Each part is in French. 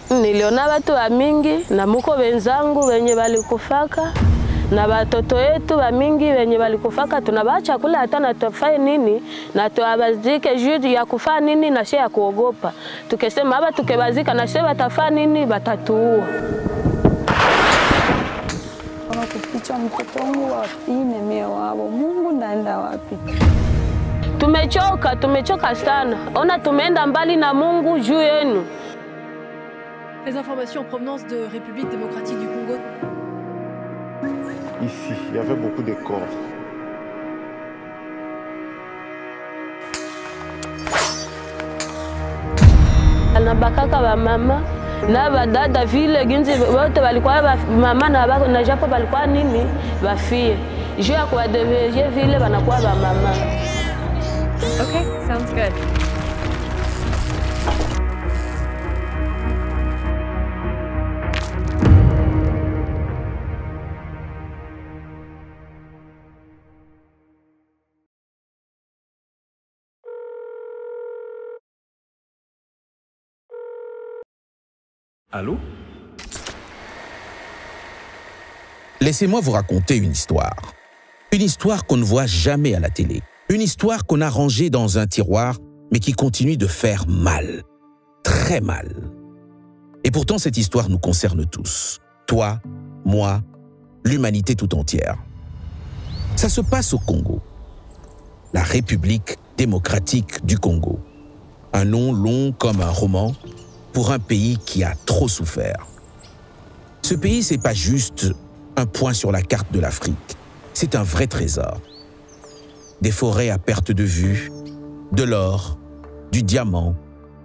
Niliona watu wa mingi na muko wenzangu wenye walikufaka na watoto wetu wa mingi wenye walikufaka, tunabacha kula hata na tufanye nini na tuabazike juu ya kufanya nini na shia kuogopa. Tukisema hapa tukebazika na shia watafanya nini, watatuua. Kuficha mtoto wangu wapi, mimi wao Mungu ndaenda wapi? Tumechoka sana. Ona tumeenda mbali na Mungu juu yenu. Les informations en provenance de République démocratique du Congo. Ici, il y avait beaucoup de corps. Anabakaka wa mama na badada vile ginzi wote walikuwa mama na japo walikuwa nini bafie. Juu ya kuwadeveje vile wanakuwa ba mama. Okay, sounds good. Allô? Laissez-moi vous raconter une histoire. Une histoire qu'on ne voit jamais à la télé. Une histoire qu'on a rangée dans un tiroir, mais qui continue de faire mal. Très mal. Et pourtant, cette histoire nous concerne tous. Toi, moi, l'humanité tout entière. Ça se passe au Congo. La République démocratique du Congo. Un nom long comme un roman, pour un pays qui a trop souffert. Ce pays, c'est pas juste un point sur la carte de l'Afrique. C'est un vrai trésor. Des forêts à perte de vue, de l'or, du diamant,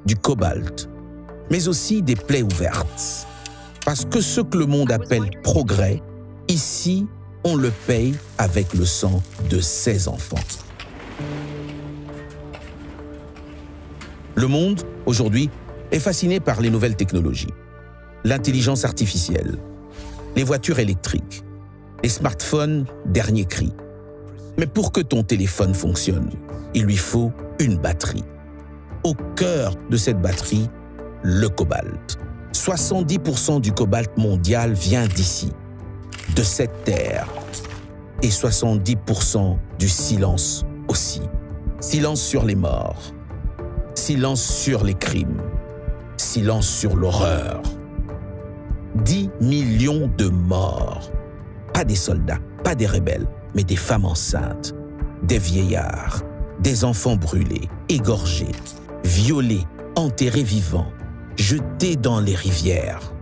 du cobalt, mais aussi des plaies ouvertes. Parce que ce que le monde appelle progrès, ici, on le paye avec le sang de ses enfants. Le monde, aujourd'hui, est fasciné par les nouvelles technologies, l'intelligence artificielle, les voitures électriques, les smartphones dernier cri. Mais pour que ton téléphone fonctionne, il lui faut une batterie. Au cœur de cette batterie, le cobalt. 70% du cobalt mondial vient d'ici, de cette terre. Et 70% du silence aussi. Silence sur les morts, silence sur les crimes, silence sur l'horreur. 10 millions de morts. Pas des soldats, pas des rebelles, mais des femmes enceintes, des vieillards, des enfants brûlés, égorgés, violés, enterrés vivants, jetés dans les rivières.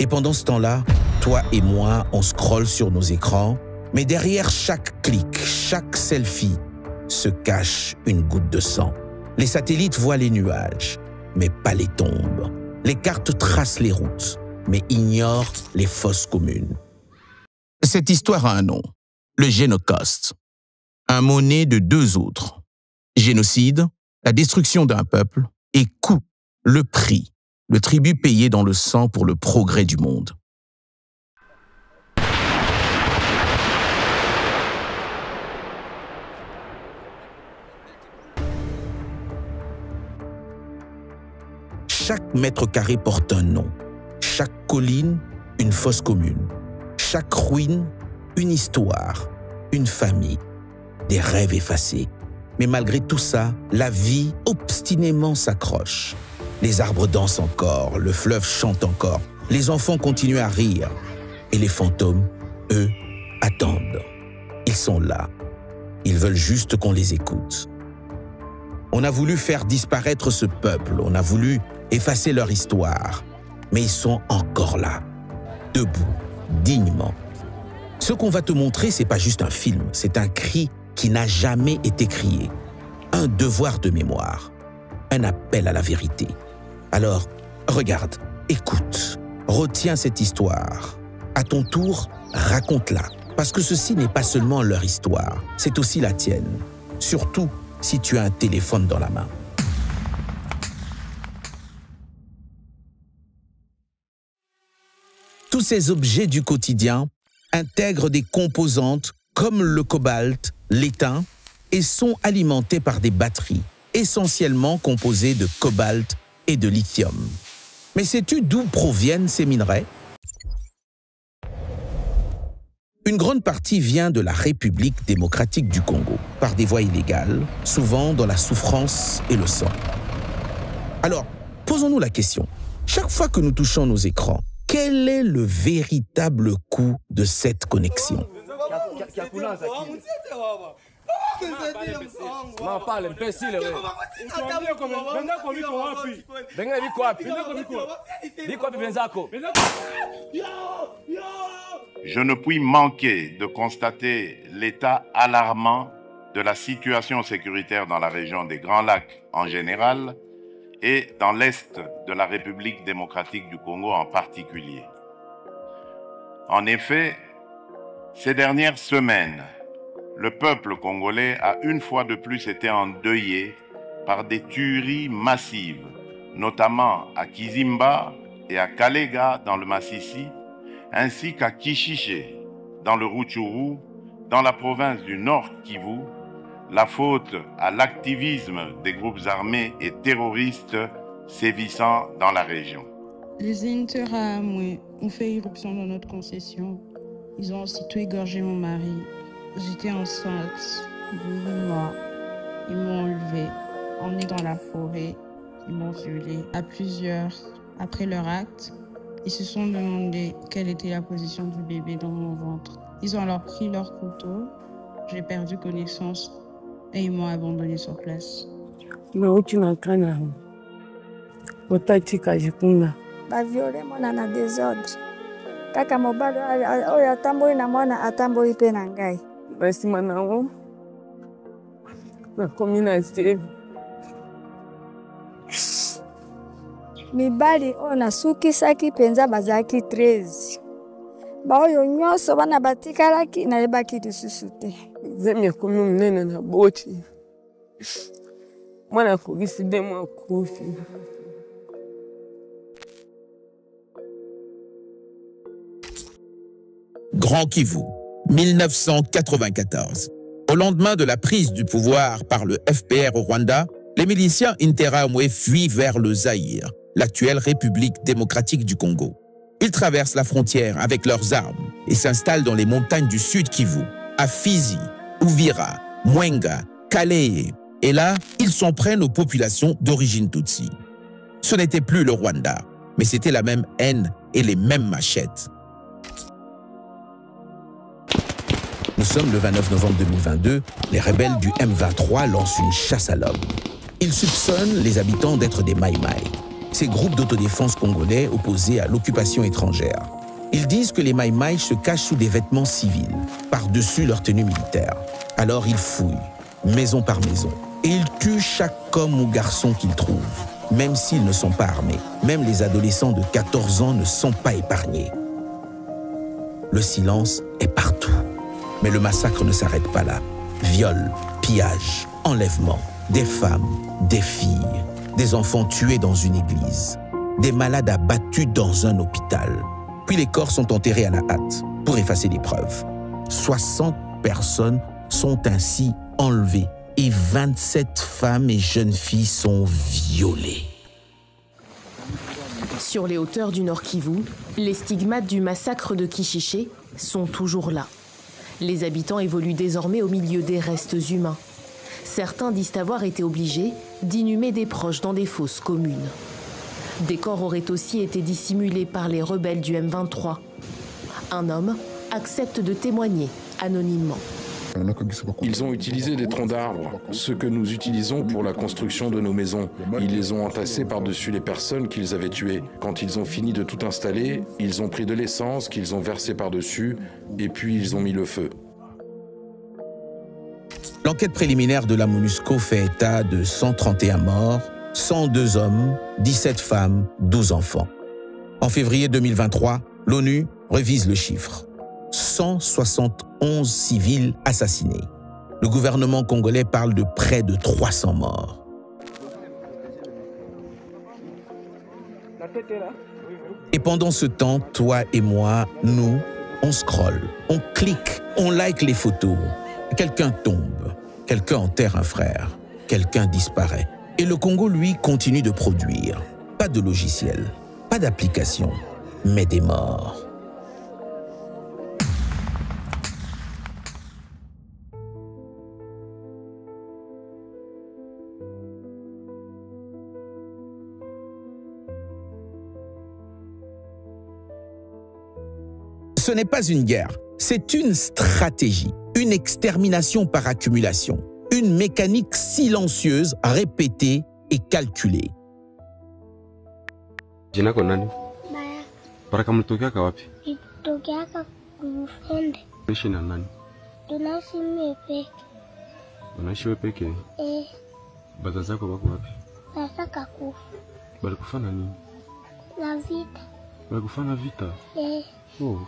Et pendant ce temps-là, toi et moi, on scrolle sur nos écrans, mais derrière chaque clic, chaque selfie, se cache une goutte de sang. Les satellites voient les nuages, mais pas les tombes. Les cartes tracent les routes, mais ignorent les fosses communes. Cette histoire a un nom, le Génocoste. Un mot né de deux autres. Génocide, la destruction d'un peuple, et coût, le prix, le tribut payé dans le sang pour le progrès du monde. Chaque mètre carré porte un nom. Chaque colline, une fosse commune. Chaque ruine, une histoire, une famille, des rêves effacés. Mais malgré tout ça, la vie obstinément s'accroche. Les arbres dansent encore, le fleuve chante encore, les enfants continuent à rire. Et les fantômes, eux, attendent. Ils sont là. Ils veulent juste qu'on les écoute. On a voulu faire disparaître ce peuple, on a voulu effacer leur histoire. Mais ils sont encore là, debout, dignement. Ce qu'on va te montrer, c'est pas juste un film, c'est un cri qui n'a jamais été crié. Un devoir de mémoire, un appel à la vérité. Alors, regarde, écoute, retiens cette histoire. À ton tour, raconte-la. Parce que ceci n'est pas seulement leur histoire, c'est aussi la tienne. Surtout si tu as un téléphone dans la main. Tous ces objets du quotidien intègrent des composantes comme le cobalt, l'étain, et sont alimentés par des batteries essentiellement composés de cobalt et de lithium. Mais sais-tu d'où proviennent ces minerais? Une grande partie vient de la République démocratique du Congo, par des voies illégales, souvent dans la souffrance et le sang. Alors, posons-nous la question. Chaque fois que nous touchons nos écrans, quel est le véritable coût de cette connexion? Je ne puis manquer de constater l'état alarmant de la situation sécuritaire dans la région des Grands Lacs en général et dans l'est de la République démocratique du Congo en particulier. En effet, ces dernières semaines, le peuple congolais a une fois de plus été endeuillé par des tueries massives, notamment à Kizimba et à Kalega dans le Massissi, ainsi qu'à Kishiché dans le Rutshuru, dans la province du Nord Kivu, la faute à l'activisme des groupes armés et terroristes sévissant dans la région. Les Interahamwe ont fait irruption dans notre concession. Ils ont aussitôt égorgé mon mari. J'étais enceinte de 8 mois. Ils m'ont enlevée, emmenée dans la forêt. Ils m'ont violée à plusieurs. Après leur acte, ils se sont demandé quelle était la position du bébé dans mon ventre. Ils ont alors pris leur couteau. J'ai perdu connaissance et ils m'ont abandonnée sur place. Baviole mwana na désordre. Kaka mobali oyo atamboli na mwana atamboli pe na ngai. Basima nango nakomi na zevi. Mibali oyo nasukisaki mpenza bazalaki 13. Baoyo nyonso bana batikalaki nayebaki lisusu te. Zemi akomi munene na boti. Mwana akokisi 2 mois akufi. Grand Kivu, 1994. Au lendemain de la prise du pouvoir par le FPR au Rwanda, les miliciens Interahamwe fuient vers le Zaïre, l'actuelle République démocratique du Congo. Ils traversent la frontière avec leurs armes et s'installent dans les montagnes du sud Kivu, à Fizi, Uvira, Mwenga, Kaleye. Et là, ils s'en prennent aux populations d'origine Tutsi. Ce n'était plus le Rwanda, mais c'était la même haine et les mêmes machettes. Nous sommes le 29 novembre 2022, les rebelles du M23 lancent une chasse à l'homme. Ils soupçonnent les habitants d'être des Maï-Maï, ces groupes d'autodéfense congolais opposés à l'occupation étrangère. Ils disent que les Maï-Maï se cachent sous des vêtements civils, par-dessus leur tenue militaire. Alors ils fouillent, maison par maison, et ils tuent chaque homme ou garçon qu'ils trouvent, même s'ils ne sont pas armés. Même les adolescents de 14 ans ne sont pas épargnés. Le silence est partout. Mais le massacre ne s'arrête pas là. Viols, pillages, enlèvements, des femmes, des filles, des enfants tués dans une église, des malades abattus dans un hôpital. Puis les corps sont enterrés à la hâte pour effacer les preuves. 60 personnes sont ainsi enlevées et 27 femmes et jeunes filles sont violées. Sur les hauteurs du Nord Kivu, les stigmates du massacre de Kishiché sont toujours là. Les habitants évoluent désormais au milieu des restes humains. Certains disent avoir été obligés d'inhumer des proches dans des fosses communes. Des corps auraient aussi été dissimulés par les rebelles du M23. Un homme accepte de témoigner anonymement. Ils ont utilisé des troncs d'arbres, ce que nous utilisons pour la construction de nos maisons. Ils les ont entassés par-dessus les personnes qu'ils avaient tuées. Quand ils ont fini de tout installer, ils ont pris de l'essence qu'ils ont versée par-dessus et puis ils ont mis le feu. L'enquête préliminaire de la MONUSCO fait état de 131 morts, 102 hommes, 17 femmes, 12 enfants. En février 2023, l'ONU révise le chiffre. 171 civils assassinés. Le gouvernement congolais parle de près de 300 morts. Et pendant ce temps, toi et moi, nous, on scrolle, on clique, on like les photos. Quelqu'un tombe, quelqu'un enterre un frère, quelqu'un disparaît. Et le Congo, lui, continue de produire. Pas de logiciel, pas d'application, mais des morts. Ce n'est pas une guerre, c'est une stratégie, une extermination par accumulation, une mécanique silencieuse, répétée et calculée. Jina ko nani? Baya. Baraka mlitokeaka wapi? Nilitokeaka Mufende. Unaishi na nani? Tunaishi mimi peke. Unaishi wewe peke? Baba zako wako wapi? Nataka kufa. Balikufa na nini? Na vita. Balikufa na vita? Oh.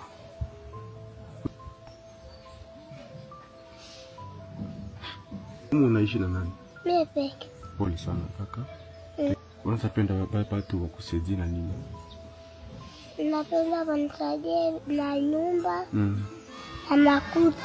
Unaishi na nani? Mimi peke. Pole sana kaka. Unapenda watu wakusaidie na nini? Napenda wanisaidie na nyumba na makuta.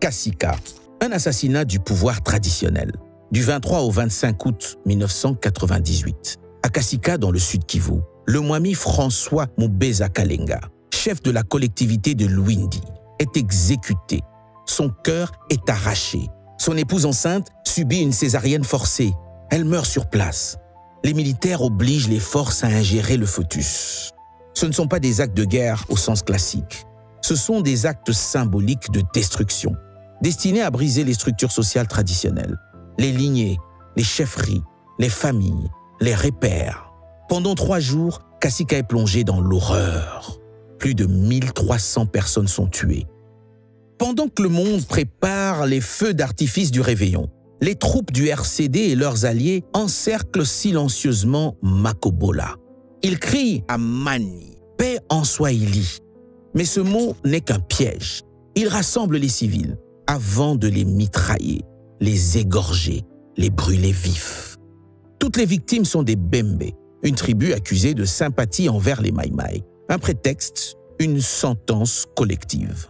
Kasika, un assassinat du pouvoir traditionnel, du 23 au 25 août 1998. À Kasika, dans le sud Kivu, le Mwami François Mubeza Kalenga, chef de la collectivité de Lwindi, est exécuté. Son cœur est arraché. Son épouse enceinte subit une césarienne forcée. Elle meurt sur place. Les militaires obligent les forces à ingérer le fœtus. Ce ne sont pas des actes de guerre au sens classique. Ce sont des actes symboliques de destruction, destinés à briser les structures sociales traditionnelles, les lignées, les chefferies, les familles, les repères. Pendant 3 jours, Kasika est plongé dans l'horreur. Plus de 1300 personnes sont tuées. Pendant que le monde prépare les feux d'artifice du réveillon, les troupes du RCD et leurs alliés encerclent silencieusement Makobola. Ils crient à Mani, paix en Swahili. Mais ce mot n'est qu'un piège. Ils rassemblent les civils avant de les mitrailler, les égorger, les brûler vifs. Toutes les victimes sont des Bembe, une tribu accusée de sympathie envers les Maïmaï. Un prétexte, une sentence collective.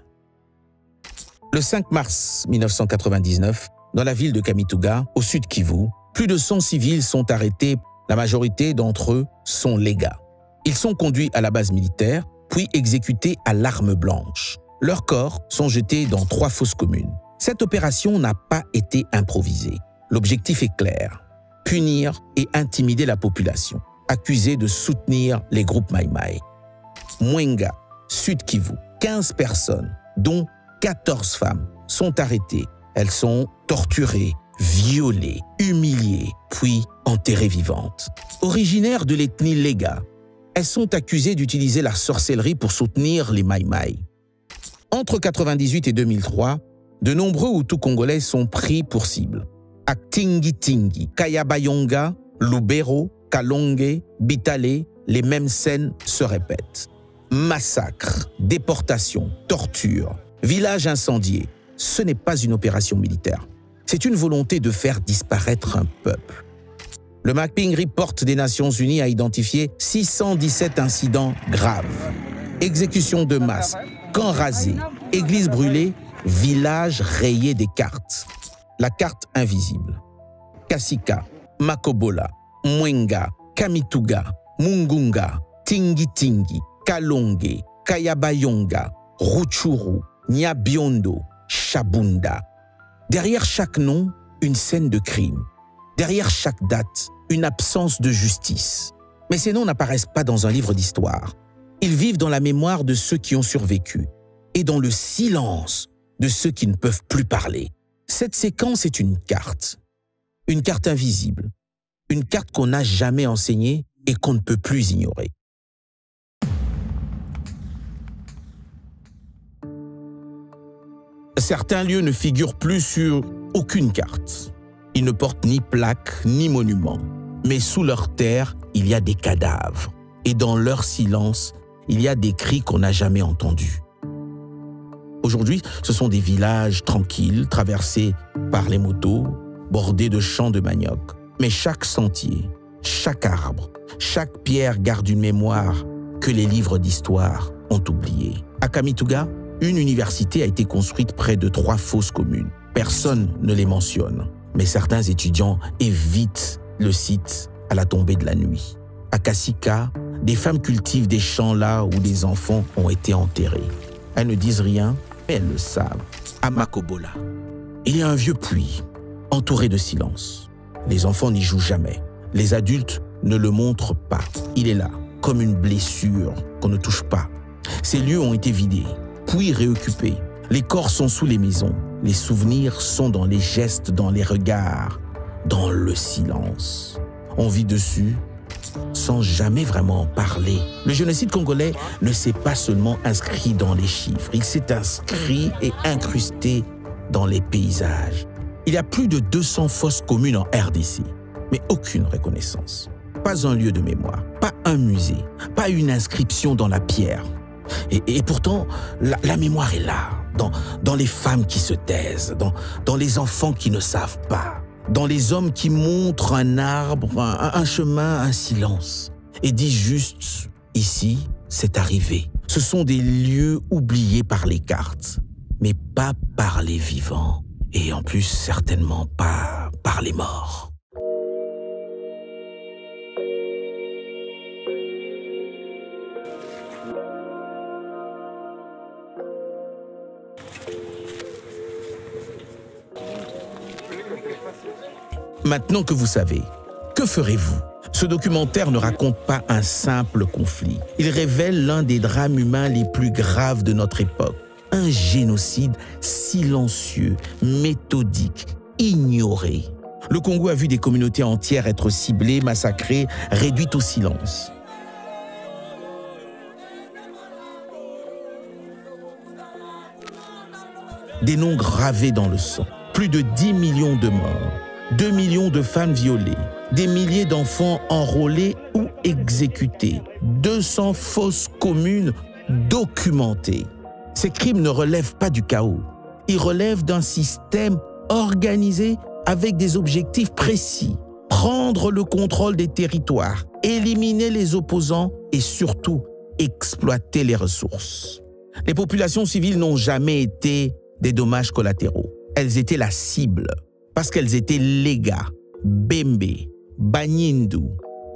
Le 5 mars 1999, dans la ville de Kamituga, au sud Kivu, plus de 100 civils sont arrêtés. La majorité d'entre eux sont légats. Ils sont conduits à la base militaire, puis exécutés à l'arme blanche. Leurs corps sont jetés dans 3 fosses communes. Cette opération n'a pas été improvisée. L'objectif est clair, punir et intimider la population, accusée de soutenir les groupes Maïmaï. Mwenga, Sud Kivu, 15 personnes, dont 14 femmes, sont arrêtées. Elles sont torturées, violées, humiliées, puis enterrées vivantes. Originaires de l'ethnie Lega, elles sont accusées d'utiliser la sorcellerie pour soutenir les Maïmaï. Entre 1998 et 2003, de nombreux Hutus congolais sont pris pour cible. À Tingi-Tingi, Kayabayonga, Lubero, Kalonge, Bitale, les mêmes scènes se répètent. Massacres, déportations, tortures, villages incendiés. Ce n'est pas une opération militaire. C'est une volonté de faire disparaître un peuple. Le Mapping Report des Nations Unies a identifié 617 incidents graves. Exécutions de masse, camps rasés, églises brûlées, villages rayés des cartes. La carte invisible. Kasika, Makobola, Mwenga, Kamituga, Mungunga, Tingi-Tingi, Kalonge, Kayabayonga, Rutshuru, Nyabiondo, Shabunda. Derrière chaque nom, une scène de crime. Derrière chaque date, une absence de justice. Mais ces noms n'apparaissent pas dans un livre d'histoire. Ils vivent dans la mémoire de ceux qui ont survécu et dans le silence de ceux qui ne peuvent plus parler. Cette séquence est une carte invisible, une carte qu'on n'a jamais enseignée et qu'on ne peut plus ignorer. Certains lieux ne figurent plus sur aucune carte. Ils ne portent ni plaque ni monument. Mais sous leur terre, il y a des cadavres. Et dans leur silence, il y a des cris qu'on n'a jamais entendus. Aujourd'hui, ce sont des villages tranquilles, traversés par les motos, bordés de champs de manioc. Mais chaque sentier, chaque arbre, chaque pierre garde une mémoire que les livres d'histoire ont oubliée. À Kamituga, une université a été construite près de 3 fosses communes. Personne ne les mentionne, mais certains étudiants évitent le site à la tombée de la nuit. À Kasika, des femmes cultivent des champs là où des enfants ont été enterrés. Elles ne disent rien, mais elles le savent. À Makobola, il y a un vieux puits, entouré de silence. Les enfants n'y jouent jamais. Les adultes ne le montrent pas. Il est là, comme une blessure qu'on ne touche pas. Ces lieux ont été vidés, puis réoccupés. Les corps sont sous les maisons. Les souvenirs sont dans les gestes, dans les regards, dans le silence. On vit dessus sans jamais vraiment en parler. Le génocide congolais ne s'est pas seulement inscrit dans les chiffres, il s'est inscrit et incrusté dans les paysages. Il y a plus de 200 fosses communes en RDC, mais aucune reconnaissance. Pas un lieu de mémoire, pas un musée, pas une inscription dans la pierre. Et pourtant, la mémoire est là, dans les femmes qui se taisent, dans les enfants qui ne savent pas, dans les hommes qui montrent un arbre, un chemin, un silence, et disent juste, ici, c'est arrivé. Ce sont des lieux oubliés par les cartes, mais pas par les vivants, et en plus, certainement pas par les morts. Maintenant que vous savez, que ferez-vous? Ce documentaire ne raconte pas un simple conflit. Il révèle l'un des drames humains les plus graves de notre époque. Un génocide silencieux, méthodique, ignoré. Le Congo a vu des communautés entières être ciblées, massacrées, réduites au silence. Des noms gravés dans le sang. Plus de 10 millions de morts. 2 millions de femmes violées, des milliers d'enfants enrôlés ou exécutés, 200 fosses communes documentées. Ces crimes ne relèvent pas du chaos. Ils relèvent d'un système organisé avec des objectifs précis. Prendre le contrôle des territoires, éliminer les opposants et surtout exploiter les ressources. Les populations civiles n'ont jamais été des dommages collatéraux. Elles étaient la cible. Parce qu'elles étaient Lega, Bembe, Banyindu,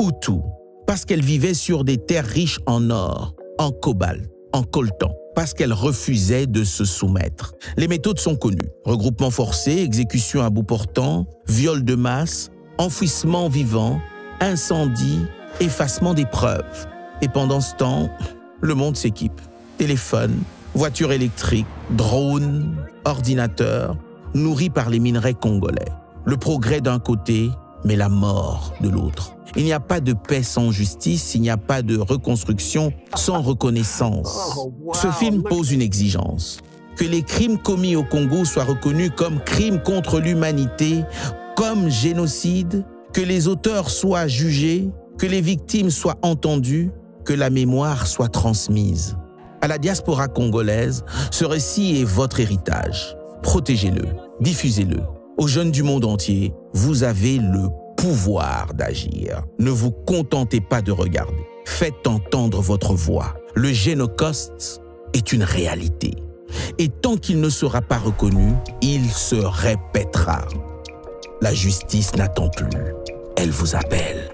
Hutu, parce qu'elles vivaient sur des terres riches en or, en cobalt, en coltan, parce qu'elles refusaient de se soumettre. Les méthodes sont connues. Regroupement forcé, exécution à bout portant, viol de masse, enfouissement vivant, incendie, effacement des preuves. Et pendant ce temps, le monde s'équipe. Téléphone, voitures électriques, drones, ordinateurs, nourris par les minerais congolais. Le progrès d'un côté, mais la mort de l'autre. Il n'y a pas de paix sans justice, il n'y a pas de reconstruction sans reconnaissance. Ce film pose une exigence. Que les crimes commis au Congo soient reconnus comme crimes contre l'humanité, comme génocide, que les auteurs soient jugés, que les victimes soient entendues, que la mémoire soit transmise. À la diaspora congolaise, ce récit est votre héritage. Protégez-le, diffusez-le. Aux jeunes du monde entier, vous avez le pouvoir d'agir. Ne vous contentez pas de regarder. Faites entendre votre voix. Le génocide est une réalité. Et tant qu'il ne sera pas reconnu, il se répétera. La justice n'attend plus. Elle vous appelle.